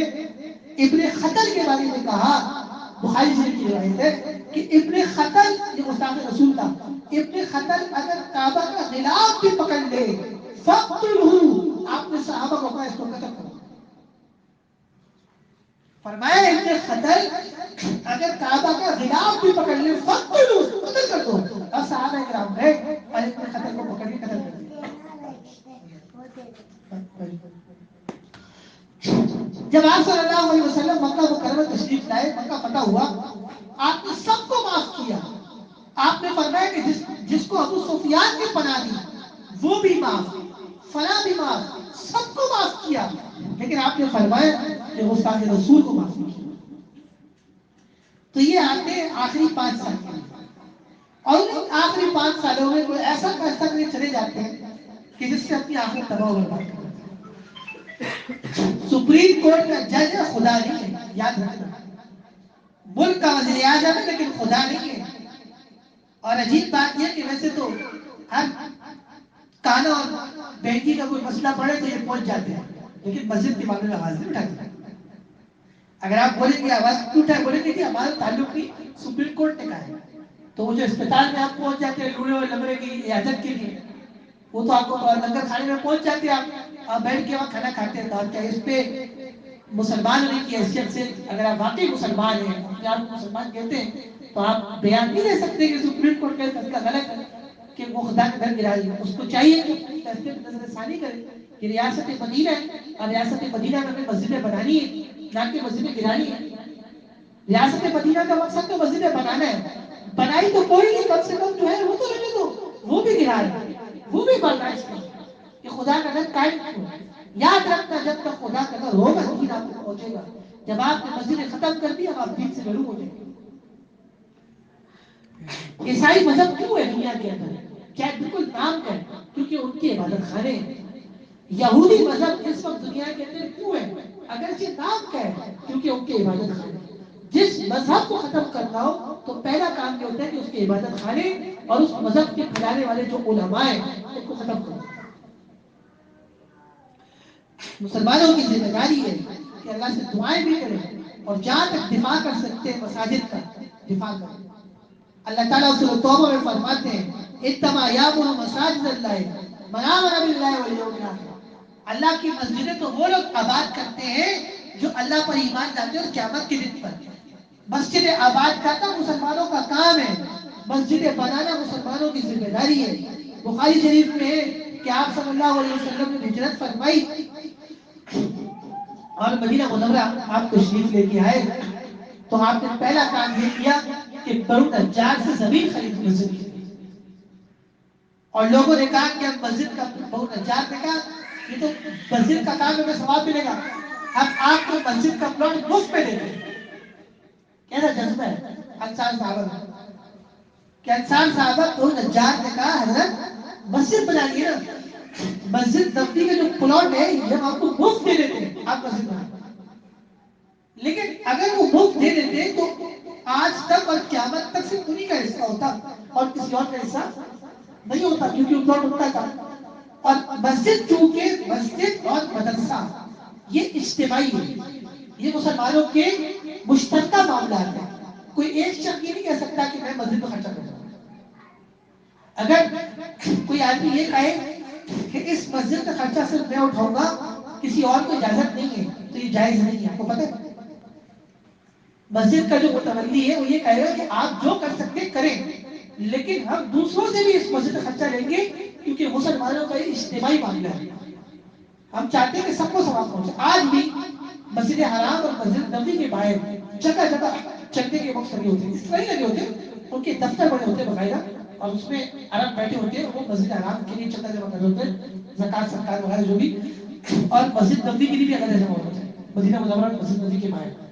ابن خطل کے بارے میں کہا, بخاری شریف کی روایت ہے کہ ابن خطل یہ گستاخ رسول تھا, ابن خطل اگر کعبہ کا غلاف بھی پکڑ لے فقتلہ, آپ نے صحابہ کو کہا اس کو قتل کرو. فرمایا ابن خطل اگر کعبہ کا غلاف بھی پکڑ لے فقتلہ, اس کو قتل کر دو. اب صحابہ کرام گئے اور ابن خطل کو پکڑ کے قتل کر دیا. جب آپ صلی اللہ علیہ وسلم مکہ مکرمہ تشریف لائے, مکہ فتح ہوا, آپ نے سب کو معاف کیا. آپ نے فرمایا کہ جس کو ابو سفیان نے پناہ دی وہ بھی معاف, فلاں بھی معاف, سب کو معاف کیا, لیکن آپ نے فرمایا کہ گستاخ رسول کو معاف نہیں کیا. تو یہ آتے ہیں آخری 5 سال کے لیے, اور ان آخری 5 سالوں میں کوئی ایسا فیصلہ کرنے چلے جاتے ہیں کہ جس سے اپنی آخرت تباہ و برباد کر دیتے ہیں. سپریم کورٹ کا جج ہے, خدا نہیں ہے, یاد رکھنا. ملک کا وزیر اعظم ہے لیکن خدا نہیں ہے. اور عجیب بات یہ کہ ویسے تو ہر کانا اور بینکی کا کوئی مسئلہ پڑے تو یہ پہنچ جاتے ہیں, لیکن مسجد کے معاملے میں آواز نہیں اٹھاتے. اگر آپ بولیں گے آواز کیوں اٹھائے, بولیں گے کہ ہمارا تعلق نہیں, سپریم کورٹ نے کہا ہے. تو وہ جو اسپتال میں آپ پہنچ جاتے ہیں لوڑے اور لنگڑے کی عادت کے لیے, وہ تو آپ کو لنگر کھانے میں پہنچ جاتے ہیں, آپ بیٹھ کے وہاں کھانا کھاتے ہیں. تو کیا اس پہ مسلمان ہونے کی حیثیت سے اگر آپ واقعی مسلمان ہیں, اپنے آپ کو مسلمان کہتے ہیں, تو آپ بیان نہیں دے سکتے کہ سپریم کورٹ کا فیصلہ غلط ہے کہ وہ خدا کا گھر گرا دیا. اس کو چاہیے کہ فیصلے پر نظر ثانی کرے کہ ریاست مدینہ ہے, اور ریاست مدینہ میں ہمیں مسجدیں بنانی ہے, نہ کہ مسجدیں گرانی ہے. ریاست مدینہ کا مقصد تو مسجدیں بنانا ہے, بنائی تو کوئی نہیں, کم سے کم جو ہے وہ تو رہنے دو, وہ بھی گرا ہے, وہ بھی برداشت نہیں کہ خدا کا گھر قائم کیوں. یاد رکھنا جب تک خدا کا گھر ہوگا دین آپ کو پہنچے گا. جب آپ نے مسجد ختم کر دی اب آپ دین سے محروم ہو جائیں گے. عیسائی مذہب کیوں ہے دنیا کے اندر, کیا بالکل نام کا ہے کیونکہ ان کی عبادت خانے ہیں. یہودی مذہب اس وقت دنیا کے اندر کیوں ہے, اگرچہ نام کا ہے کیونکہ ان کے عبادت خانے. جس مذہب کو ختم کرنا ہو تو پہلا کام یہ ہوتا ہے کہ اس کے عبادت خانے اور اس مذہب کے پھیلانے والے جو علماء ہیں ان کو ختم کرو. مسلمانوں کی ذمہ داری ہے کہ اللہ سے دعائیں بھی کریں, اور جہاں تک دفاع کر سکتے ہیں مساجد کا دفاع کریں. اللہ تعالیٰ سورۃ توبہ میں فرماتے ہیں انما یامر مساجد اللہ من آمن باللہ والیوم الآخر. اللہ کی مسجدیں تو وہ لوگ آباد کرتے ہیں جو اللہ پر ایمان لاتے ہیں اور قیامت کے دن پر. مسجد آباد کرنا مسلمانوں کا کام ہے, مسجدیں بنانا مسلمانوں کی ذمہ داری ہے. بخاری شریف میں ہے کہ آپ صلی اللہ علیہ وسلم نے ہجرت فرمائی اور مدینہ منورہ آپ تشریف لے کے آئے, تو آپ نے پہلا کام یہ کیا کہ بنو نجار سے زمین خرید مسجد کی. اور لوگوں نے کہا کہ اب مسجد کا, بنو نجار نے کہا یہ تو مسجد کا کام ہمیں ثواب ملے گا, اب آپ کو مسجد کا پلاٹ مفت میں دیتے ہیں. کیسا جذبہ ہے انصار صحابہ کا, کہ انصار صحابہ بنو نجار نے کہا حضرت مسجد بنائیے نا, مسجد نبوی کا جو پلاٹ ہے یہ ہم آپ کو مفت دے دیتے ہیں, آپ مسجد بنائیں. لیکن اگر وہ مفت دے دیتے تو آج تک اور قیامت تک صرف انہی کا حصہ ہوتا اور کسی اور کا حصہ نہیں ہوتا, کیونکہ وہ پلاٹ ہوتا تھا. اور مسجد چونکہ مسجد اور مدرسہ یہ اجتماعی ہے، یہ مسلمانوں کے مشترکہ معاملات ہیں. کوئی ایک شخص یہ نہیں کہہ سکتا کہ میں مسجد میں خرچہ کروں. اگر کوئی آدمی یہ کہے کہ اس مسجد کا خرچہ صرف میں اٹھاؤں گا، کسی اور کو اجازت نہیں ہے، تو یہ جائز نہیں ہے. آپ کو پتہ ہے مسجد کا جو متولی ہے وہ یہ کہے گا کہ آپ جو کر سکتے کریں، لیکن ہم دوسروں سے بھی اس مسجد کا خرچہ لیں گے کیونکہ مسلمانوں کا یہ اجتماعی معاملہ ہے. ہم چاہتے ہیں کہ سب کو ثواب پہنچے. آج بھی مسجد حرام اور مسجد نبوی کے باہر جگہ جگہ چندے کے باکس لگے ہوتے ہیں. اس طرح ہی لگے ہوتے ہیں، ان کے دفتر بنے ہوتے ہیں باقاعدہ، اور اس میں عرب بیٹھے ہوتے ہیں، وہ مسجد حرام کے لیے چندہ جمع کر رہے ہوتے ہیں، زکات سرکار وغیرہ جو بھی، اور مسجد نبوی کے لیے بھی عدد جمع ہوتے ہیں مدینہ منورہ مسجد نبوی کے باہر.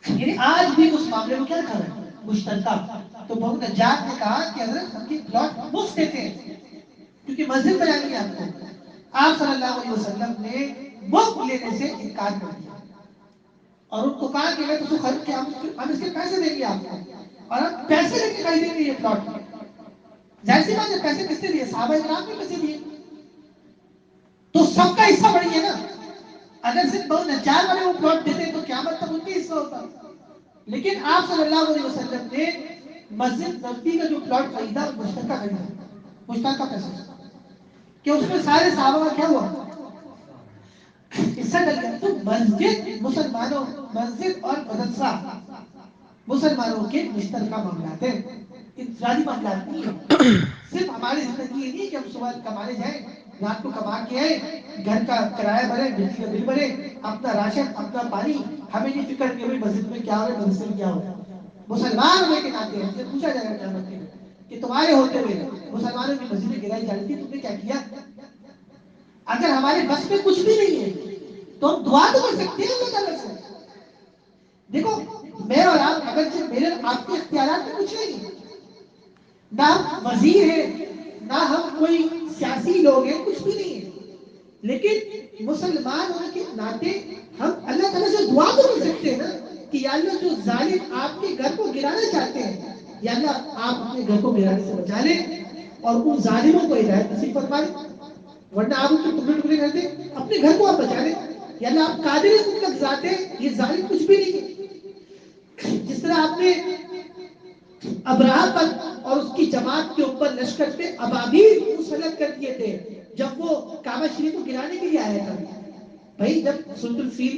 یعنی آج بھی اس معاملے میں کیا رکھا ہے؟ مشترکہ. تو بہو نجات نے کہا کہ حضرت ہم یہ پلاٹ مفت دیتے ہیں کیونکہ مسجد بنانی ہے آپ کو. آپ صلی اللہ علیہ وسلم نے مفت لینے سے انکار کر دیا اور ان کو کہا کہ میں تو خرید کے ہم اس کے پیسے دیں گے آپ کو، اور ہم پیسے لے کے خریدیں گے یہ پلاٹ. ظاہر سی بات ہے پیسے کس نے دیے؟ صحابہ کرام نے پیسے دیے، تو سب کا حصہ بڑھ گیا نا. اگر صرف بہو نجار والے وہ پلاٹ دیتے تو قیامت تک ان کے حصہ ہوتا. لیکن آپ صلی اللہ علیہ وسلم نے مسجد نبوی کا جو پلاٹ خریدا مشترکہ خریدا، مشترکہ پیسے سے، کہ اس میں سارے صحابہ کا کیا ہوا؟ حصہ ڈل گیا. تو مسجد مسلمانوں، مسجد اور مدرسہ مسلمانوں کے مشترکہ معاملات ہیں، انفرادی معاملات نہیں ہیں. صرف ہماری زندگی یہ نہیں کہ ہم صبح کمانے جائیں، رات کو کما کے آئے، گھر کا کرایہ بھرے، بجلی کا بل بھرے، اپنا راشن، اپنا پانی، ہمیں یہ فکر کہ مسجد میں کیا ہو رہا ہے، مدرسے میں کیا ہو رہا ہے. مسلمان ہونے کے ناطے ہم سے پوچھا جائے گا قیامت کے دن کہ تمہارے ہوتے ہوئے مسلمانوں کی مسجدیں گرائی جا رہی تھی، تم نے کیا کیا؟ اگر ہمارے بس میں کچھ بھی نہیں ہے تو ہم دعا تو کر سکتے ہیں اللہ تعالیٰ سے. دیکھو میں اور آپ، اگر میرے آپ کے اختیارات میں کچھ نہیں ہے، نہ ہم وزیر ہیں، نہ ہم کوئی سیاسی لوگ ہیں، کچھ بھی نہیں ہے، لیکن مسلمان ہونے کے ناطے ہم اللہ تعالیٰ سے دعا تو کر سکتے ہیں نا کہ یا اللہ جو ظالم آپ کے گھر کو گرانا چاہتے ہیں، یا اللہ آپ اپنے گھر کو گرانے سے بچا لیں اور ان ظالموں کو ہدایت نصیب فرما لیں، ورنہ آپ ان کے ٹکڑے ٹکڑے کر دیں، اپنے گھر کو آپ بچا لیں. یا اللہ آپ قادر مطلق ذات ہیں، یہ ظالم کچھ بھی نہیں ہے. جس طرح آپ نے ابراہ پر اور اس کی جماعت کے اوپر لشکر پہ ابابیل مسلط کر دیے تھے جب وہ کعبہ شریف کو گرانے کے لیے آیا تھا. بھائی جب سورۃ الفیل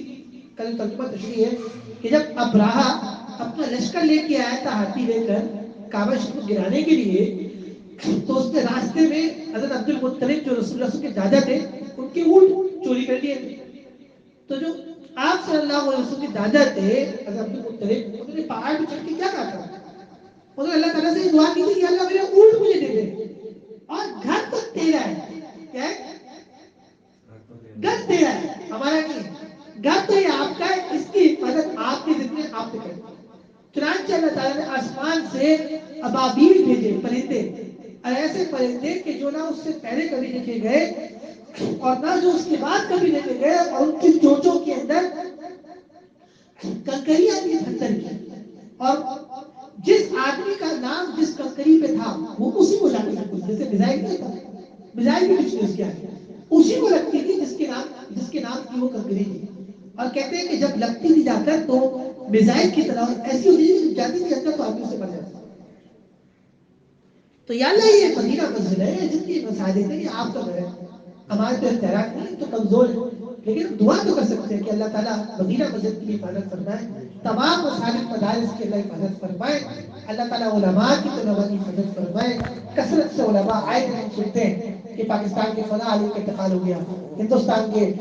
کا جو ترجمہ تشریح ہے کہ جب ابراہ اپنا لشکر لے کے آیا تھا ہاتھی لے کر کعبہ شریف کو گرانے کے لیے، تو اس نے راستے میں حضرت عبد المطلب جو رسول اللہ کے دادا تھے ان کے اونٹ چوری کر لیے تھے. تو جو آپ صلی اللہ علیہ وسلم کے دادا تھے حضرت عبد المطلب، انہوں نے پہاڑ پہ چڑھ کے کیا کہا تھا؟ انہوں نے اللہ تعالیٰ سے دعا کی تھی کہ اللہ میرے اونٹ مجھے دے دے، اور گھر تو تیرا ہے. کیا ہے؟ گھر تیرا ہے، ہمارا نہیں ہے. گھر تو یہ آپ کا ہے، اس کی حفاظت آپ کے ذمہ آپ نے کر دی. چنانچہ اللہ تعالیٰ نے آسمان سے ابابیل بھیجے، پرندے، اور ایسے پرندے کہ جو نہ اس سے پہلے کبھی دیکھے گئے اور نہ جو اس کے بعد کبھی دیکھے گئے، اور ان کی چونچوں کے اندر کنکریاں تھی پتھر کی، اور جس آدمی کا نام جس کنکری پہ تھا وہ اسی کو جا کے لگتی تھی. جیسے میزائل نہیں ہوتا، میزائل بھی کچھ نہیں اس کے آگے، اسی کو لگتی تھی جس کے نام کی وہ کنکری تھی. اور کہتے ہیں کہ جب لگتی تھی جا کر تو میزائل کی طرح ایسی ہوتی تھی کہ جاتی تھی اندر تو آدمی سے مر جاتا. تو یا اللہ یہ مدینہ مسجد ہے، جن کی مساجد ہے، یہ آپ کا گھر ہے، ہمارے تو اختیارات نہیں تو کمزور ہے، لیکن ہم دعا تو کر سکتے ہیں کہ اللہ تعالیٰ مدینہ مسجد کی حفاظت فرمائے، تمام مساجد مدارس کی اللہ حفاظت فرمائے، اللہ تعالیٰ علماء کی طلباء کی حفاظت فرمائے. کثرت سے علماء آئے دن ہم سنتے ہیں کہ پاکستان کے فلاں عالم کا انتقال ہو گیا، ہندوستان کے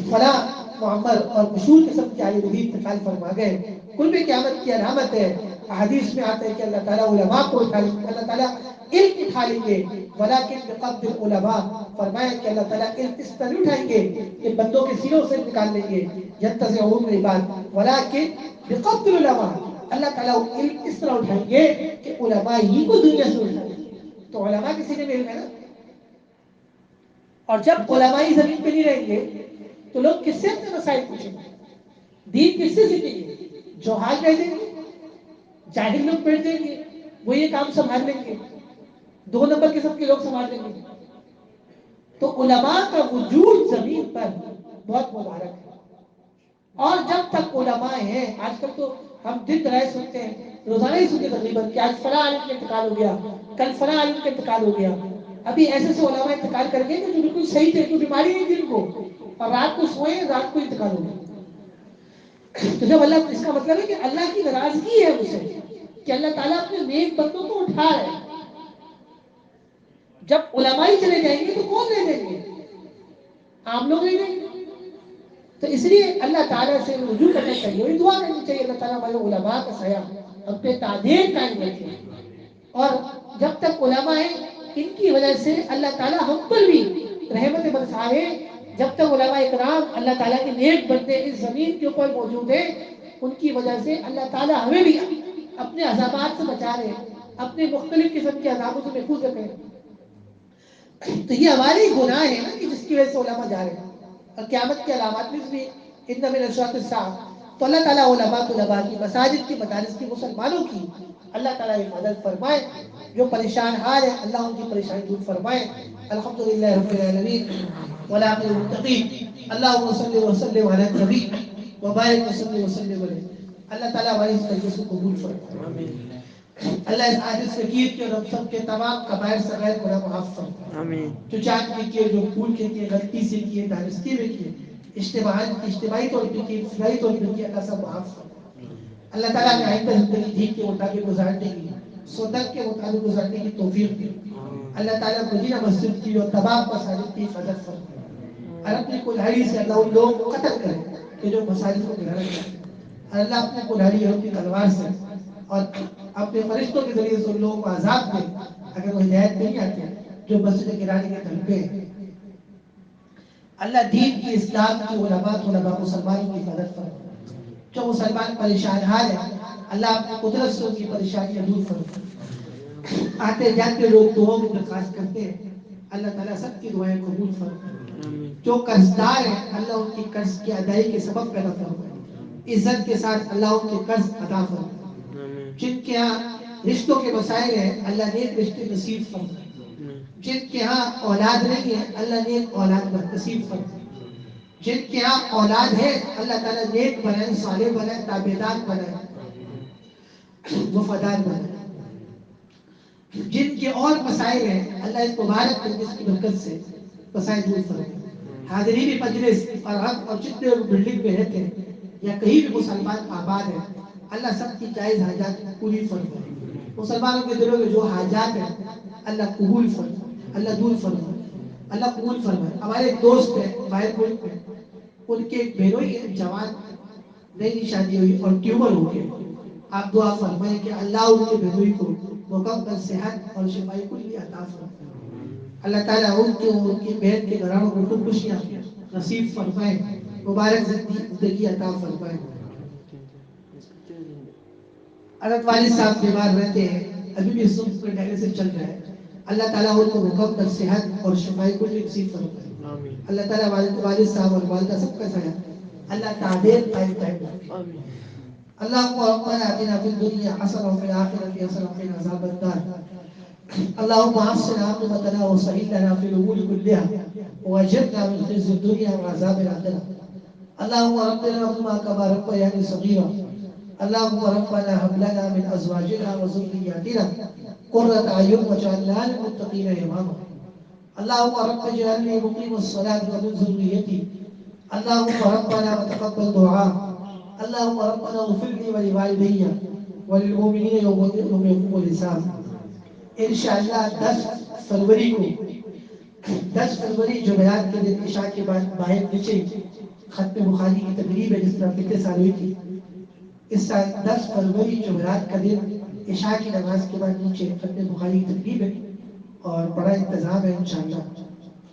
فلاں معمر اور مشہور قسم کے عالم دین انتقال فرما گئے. کل بھی قیامت کی علامت ہے. حدیث میں آتا ہے کہ اللہ تعالیٰ علماء کو اٹھا لیں گے، اللہ تعالیٰ علم اٹھا لیں گے، ولیکن بقبض العلماء، فرمایا کہ اللہ تعالیٰ علم اس طرح نہیں اٹھائیں گے کہ بندوں کے سینوں سے نکال لیں گے، ينتزعون العباد، ولیکن بقبض العلماء، اللہ تعالیٰ علم اس طرح اٹھائیں گے کہ علماء ہی کو دنیا سے اٹھا لیں گے. تو علماء کے سینے میں علم ہے نا، اور جب علماء ہی زمین پہ نہیں رہیں گے تو لوگ کس سے اپنے مسائل پوچھیں گے؟ دین کس سے سیکھیں گے؟ جو حال رہ جائیں گے، جاہل لوگ بیٹھ جائیں گے، وہ یہ کام سنبھال لیں گے، 2 نمبر قسم کے لوگ سنبھال لیں گے. تو علماء کا وجود زمین پر بہت مبارک ہے. اور جب تک علماء ہیں، آج کل تو ہم دن رائے سنتے ہیں، روزانہ ہی سنتے تقریباً کہ آج فلاں عالم کا انتقال ہو گیا، کل فلاں عالم کا انتقال ہو گیا. ابھی ایسے سے علماء انتقال کر گئے کہ جو بالکل صحیح تھے، کوئی بیماری نہیں تھی ان کو، اور رات کو سوئے، رات کو انتقال ہو گیا. تو جب اللہ، اس کا مطلب ہے کہ اللہ کی ناراضگی ہے اسے، کہ اللہ تعالیٰ اپنے نیک بندوں کو اٹھا رہے ہیں. جب علماء ہی چلے جائیں گے تو کون لے لیں گے؟ عام لوگ لے لیں گے. تو اس لیے اللہ تعالیٰ سے رجوع کرنا چاہیے، اور دعا کرنی چاہیے اللہ تعالیٰ ہمارے علماء کا سایہ ہم پہ تعدیل قائم رکھے. اور جب تک علماء ہیں، ان کی وجہ سے اللہ تعالیٰ ہم پر بھی رحمت برسائے. جب تک علماء اکرام اللہ تعالیٰ کے نیک بندے اس زمین کے اوپر موجود ہیں، ان کی وجہ سے اللہ تعالیٰ ہمیں بھی اپنے عذابات سے بچا رہے، اپنے مختلف قسم کے عذابوں سے محفوظ رکھے. تو یہ ہماری گناہ ہے نا کہ جس کی وجہ سے علماء جا رہے ہیں. اور قیامت کی علامات میں بھی ان من اشراط الساعہ. تو اللہ تعالیٰ علماء طلباء کی، مساجد کی، مدارس کی، مسلمانوں کی اللہ تعالیٰ حفاظت فرمائے. جو پریشان حال ہے اللہ ان کی پریشانی دور فرمائے. الحمدللہ رب العالمین والعاقبۃ للمتقین. اللہم صلی وسلم علی النبی وبارک وسلم وسلم علیہ. اللہ تعالیٰ ہماری اس مجلس کو قبول فرمائے. اللہ اس عاجز فقیر کے اور ہم سب کے تمام کبائر صغائر گناہ معاف فرمائے. آمین. جو جان کے کیے، جو بھول کے کیے، غلطی سے کیے، دانستی میں کیے، اجتماعی طور پہ کیے، انفرادی طور پہ کیے، اللہ سب معاف فرمائے. اللہ تعالیٰ نے آئندہ زندگی دین کے مطابق گزارنے کی، سنت کے مطابق گزارنے کی توفیق دی. اللہ تعالیٰ مدینہ مسجد کی اور تمام مساجد کی حفاظت فرمائے. اور اپنی کلہاڑی سے اللہ ان لوگوں کو قتل کرے کہ جو مساجد کو گرانا چاہتے ہیں. اور اللہ اپنی کلہاڑی اور اپنی تلوار سے اور اپنے فرشتوں کے ذریعے سے ان لوگوں کو عذاب دے اگر وہ ہدایت نہیں آتے جو مسجد گرانے کے طلبے ہیں. اللہ دین کی، اسلام کی، علماء مسلمانوں کی حفاظت فرمائے. جو مسلمان پریشان حال ہے اللہ اپنی قدرت سے ان کی پریشانیاں دور فرمائے. آتے جاتے لوگ دعاؤں کی درخواست کرتے ہیں، اللہ تعالیٰ سب کی دعائیں قبول فرمائے. جو قرضدار ہیں اللہ ان کی قرض کی ادائیگی کے سبب پیدا فرمائے. عزت کے ساتھ اللہ ان کے قرض ادا فرمائے. جن کے ہاں رشتوں کے مسائل ہیں اللہ نیک رشتے نصیب فرمائے. جن کے ہاں اولاد نہیں ہے اللہ نیک اولاد نصیب فرمائے. جن کے ہاں اولاد ہے اللہ تعالیٰ نیک بنائے، صالح بنائے، تابعدار بنائے، وفادار بنائے. جن کے اور مسائل ہیں اللہ اس مبارک مجلس کی برکت سے مسائل دور فرمائے. حاضرین مجلس اور ہم اور جتنے لوگ بلڈنگ میں رہتے ہیں یا کہیں بھی مسلمان آباد ہیں اللہ سب کی جائز حاجات پوری فرمائے. مسلمانوں کے دلوں میں جو حاجات ہیں اللہ قبول فرمائے، اللہ دور فرمائے، اللہ قبول فرمائے. ہمارے ایک دوست ہیں باہر ملک میں، ان کے ایک بہنوئی ہے جوان، نئی شادی ہوئی اور ٹیومر ہو گیا. آپ دعا فرمائیں کہ اللہ ان کے بہنوئی کو مکمل صحت اور شفائی کلی عطا فرمائے. اللہ تعالیٰ ان کی بہن کے گھرانوں کو خوب خوشیاں نصیب فرمائے، مبارک زندگی عطا فرمائے. حضرت والد صاحب بیمار رہتے ہیں، ابھی بھی سب کو ڈائلسس چل رہا ہے. اللہ تعالیٰ ان کو مکمل صحت اور شفائی کلی نصیب فرمائے. اللہ تعالیٰ والد صاحب اور والدہ سب کا سایہ اللہ تعدیل قائم رکھے. اللهم ربنا آتنا في الدنيا حسنة وفي الآخرة حسنة وقنا عذاب النار. اللهم احسن عاقبتنا وسهل لنا في الأمور كلها واجرنا من خزي الدنيا وعذاب الآخرة. اللهم ربنا ارحمهما كما ربياني صغيرا. اللهم ربنا هب لنا من أزواجنا وذرياتنا قرة أعين واجعلنا للمتقين إماما. اللهم رب اجعلني مقيم الصلاة ومن ذريتي. اللهم ربنا وتقبل دعاء. اللهم ربنا اغفر لي ولوالدي وللمؤمنين يوم يقوم الحساب. انشاءاللہ 10 فروری کو 10 فروری جمعرات کے دن عشاء کے بعد باہر نیچے ختم بخاری کی تقریب ہے جس طرح پچھلے سال ہوئی تھی. اس سال 10 فروری جمعرات کا دن عشاء کی نماز کے بعد نیچے ختم بخاری کی تقریب ہے اور بڑا انتظام ہے. انشاءاللہ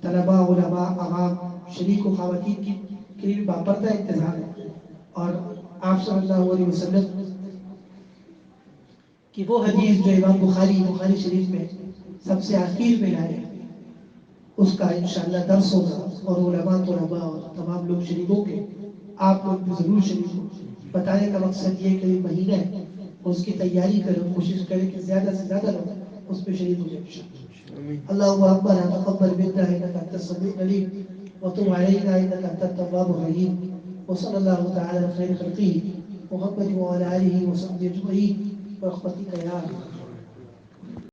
طلباء، علماء، عوام، شریک و خواتین کے لیے باپردہ انتظام ہے. اور آپ صلی اللہ علیہ وسلم کی وہ حدیث جو امام بخاری شریف میں سب سے آخر میں لائے اس کا انشاءاللہ درس ہوگا اور علماء طلباء اور تمام لوگ شریک ہوں گے. آپ لوگ بھی ضرور شریک ہوں. بتانے کا مقصد یہ کہ مہینہ ہے اس کی تیاری کرو، کوشش کریں کہ زیادہ سے زیادہ لوگ اس پہ شریک ہو جائیں. اللهم ربنا تقبل منا انك انت السميع العليم وتب علينا انك انت التواب الرحيم وصلى الله تعالى على خير خلقه محمد وعلى اله وصحبه اجمعين برحمتك يا ارحم